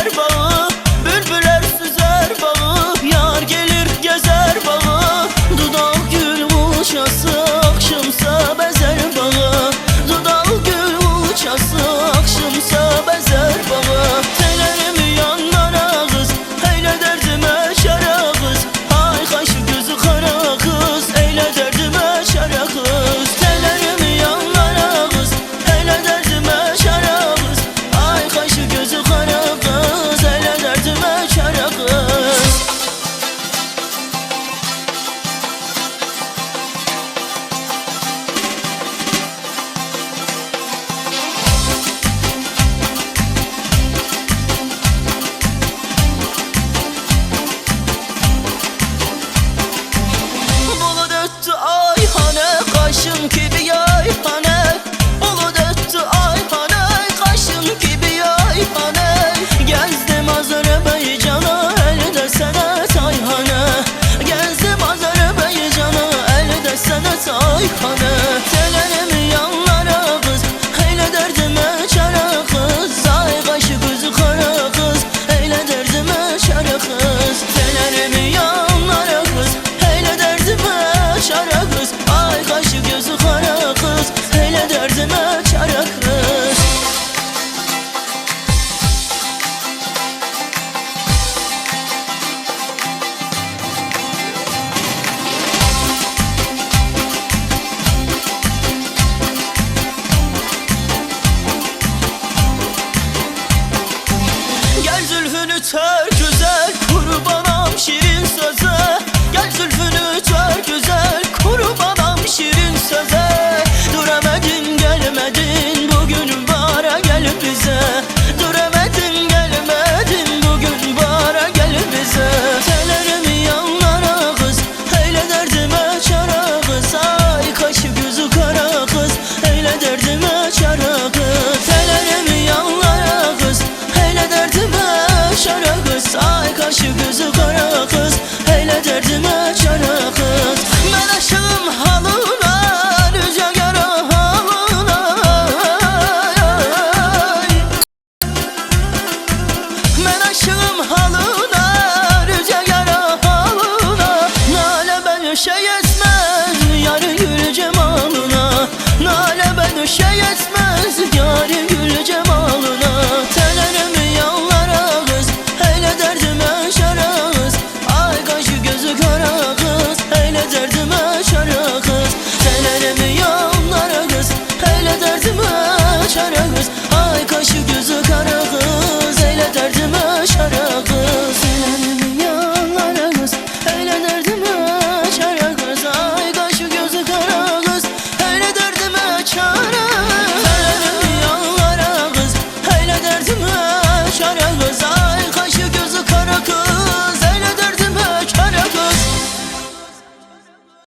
eker bağı, bülbüller süzer bağı, yar gelir gezer bağı. Dudağı gül uçası, akşamsa bezer bağı. Dudağı gül uçası, akşamsa bezer bağı. Telerimi yanlara kız, eyle derdime şara kız. Ay kaşı gözü kara kız, eyle derdime şara kız. Telerimi yanlara kız, eyle derdime şara kız. Ay kaşı gözü kara kız, eyle derdime şara kız. Bulut öttü ayhane, kaşın gibi yayhane. Bulut öttü ayhane, kaşın gibi yayhane. Gezdim Azerbaycan'a, elde senet ayhane. Gezdim Azerbaycan'a, elde senet ayhane. Telerimi yanlara kız, eyle derdime çare kız. Ay kaşı gözü kara kız, eyle derdime çare kız. Telerimi yanlara kız, eyle derdime çare kız. Ay kaşı gözü kara kız, eyle derdime çare kız. Gel zülfünü ter güzel, kurbanam şirin söze. Gel zülfünü